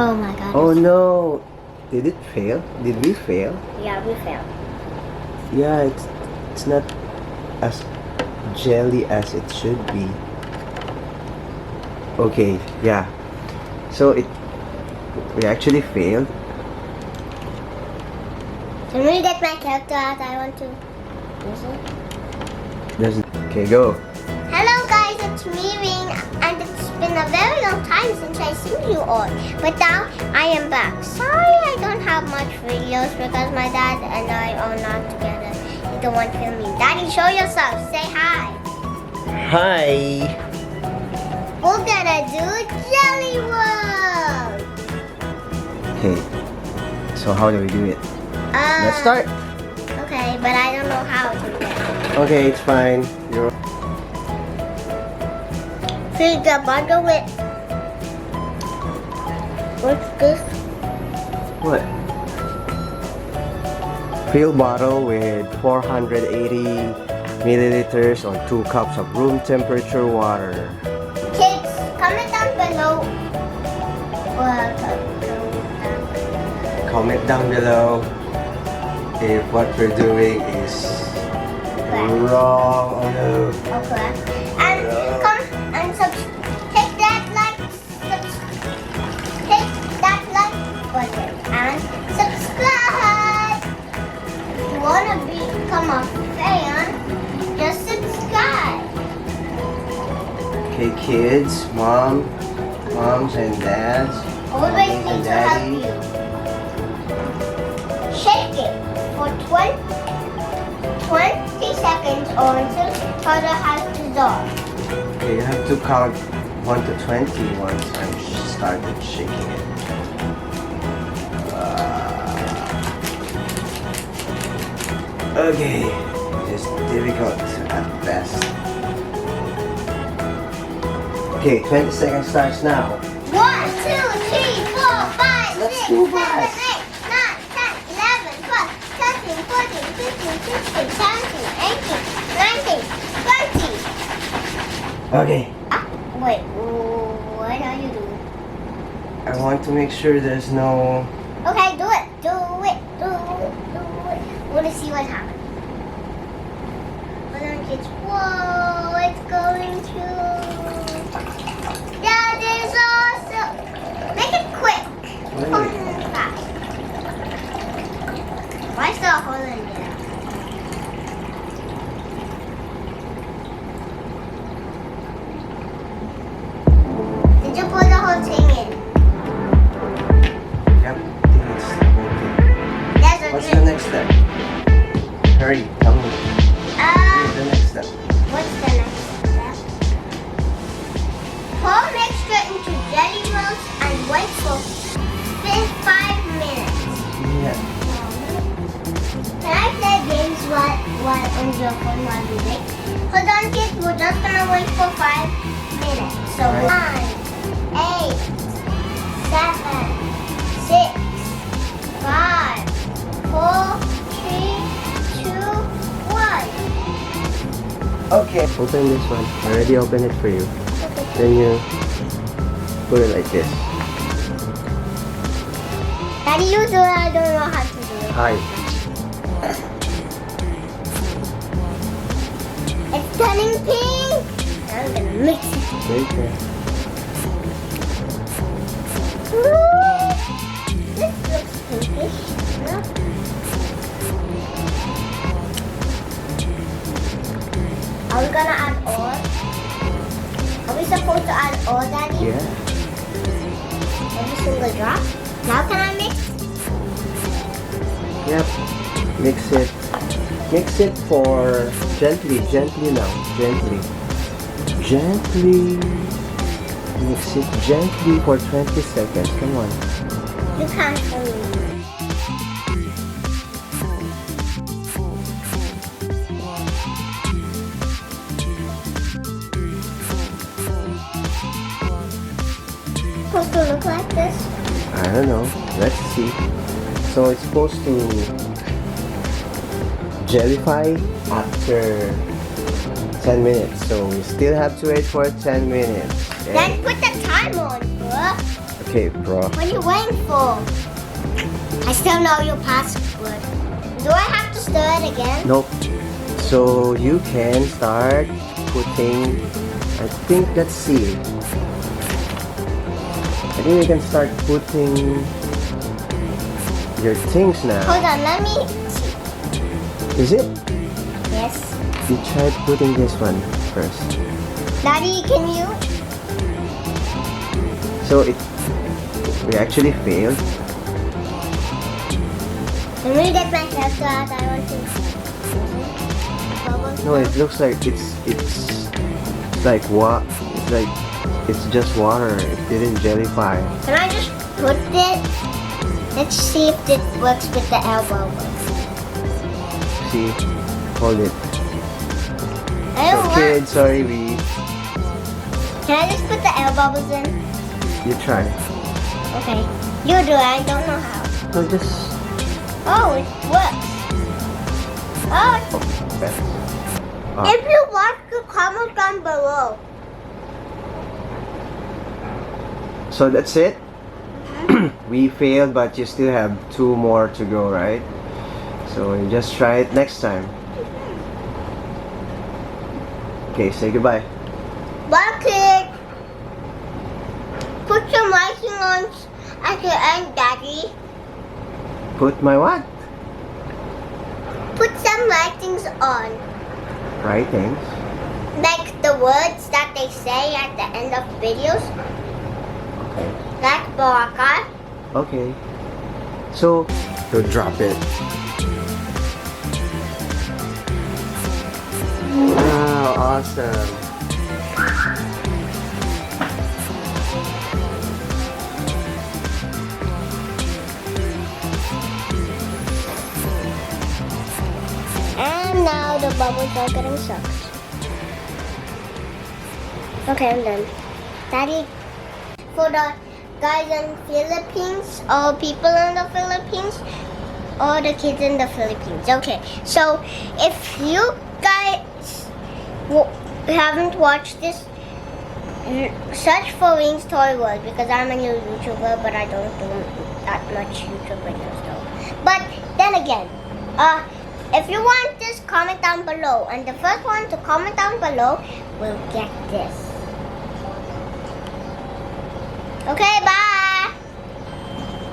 Oh my god. Oh no! Did it fail? Did we fail? Yeah, we failed. Yeah, it's not as jelly as it should be. Okay, yeah. So we actually failed. Can we get my character out? I want to use it. Okay, go. Hello guys, it's me, Reene, and it's been a very long time since I've seen you all. But now I am back. Sorry I don't have much videos because my dad and I are not together. He don't want to film me. Daddy, show yourself. Say hi. Hi. We're gonna do Jelli Worldz. Okay. So how do we do it? Let's start. Okay, but I don't know how to do it. Okay, it's fine. Fill the bottle with... What's this? What? Fill bottle with 480 milliliters or 2 cups of room temperature water. Kids, comment down below. Comment down below if what we're doing is wrong or no. Okay. And come and hit that like button and subscribe. If you wanna become a fan, just subscribe. Okay, kids, moms and dads, Always mommy need and to help daddy. you. Shake it for 20 seconds or until powder has dissolved. Okay, you have to count 1 to 20 once I started shaking it. Okay, just difficult at best. Okay, 20 seconds starts now. 1, 2, 3, 4, 5, Let's 6, go 7, 8, 9, fast. 10, 11, 12, 13, 14, 15, 16, 17, 18, 19, 20. Okay, Wait, what are you doing? I want to make sure there's no... Okay, do it. Want to see what happens. Hold on, kids. Whoa, it's going to... That is awesome. Make it quick. Hold it fast. Why is there a hole in there? Did you put the whole thing in? Yep, I think it's okay. That's a What's drink. the next step? Hurry, tell me. Here's the next step. What's the next step? Pour mixture into Jelli Worldz and wait for 5 minutes. Yeah. Can I play games while on your phone while we wait? Hold on, kids. We're just gonna wait for 5 minutes. So 9, 8, 7, 6, 5, 4, 3, 2, 1. Okay, open this one. I already opened it for you. Then you put it like this. Daddy, you do it. I don't know how to do it. Hi. It's turning pink. I'm gonna mix it. Okay. Ooh, this looks pinkish. No? Are we gonna add all? Are we supposed to add all, Daddy? Yeah. Every single drop? Now can I mix? Yep. Mix it for gently now. Gently. Mix it gently for 20 seconds. Come on. You can't for me. Supposed to look like this? I don't know. Let's see. So it's supposed to jellify after 10 minutes. So we still have to wait for 10 minutes. Then put the time on, bro. Okay, bro. What are you waiting for? I still know your password. Do I have to stir it again? Nope. So you can start putting, I think let's see. I think you can start putting your things now. Hold on, let me see. Is it? Yes. You try putting this one first. Daddy, can you? So we actually failed. Let me get myself to out. I want to. Bubbles. No, it looks like it's like what? It's like it's just water. It didn't jellify. Can I just put it? Let's see if it works with the air bubbles. See? Hold it. I don't want. Okay, sorry, we. Can I just put the air bubbles in? You try. Okay. You do it. I don't know how. No, just. Oh, it works. Oh, Best. if you want to comment down below. So that's it. We failed, but you still have 2 more to go, right? So you just try it next time. Okay, say goodbye. Bye, kid. Put some icing on at the end, Daddy. Put my what? Put some writings on. Writings. Like the words that they say at the end of videos. Okay. Like Baraka. Okay. So drop it. Wow, awesome. And now the bubbles are getting sucked. Okay, I'm done. Daddy, for the guys in Philippines, or people in the Philippines, or the kids in the Philippines. Okay, so if you guys haven't watched this, search for Reene's Toy World, because I'm a new YouTuber, but I don't do that much YouTube videos though. But then again, if you want this, comment down below, and the first one to comment down below will get this. Okay, bye.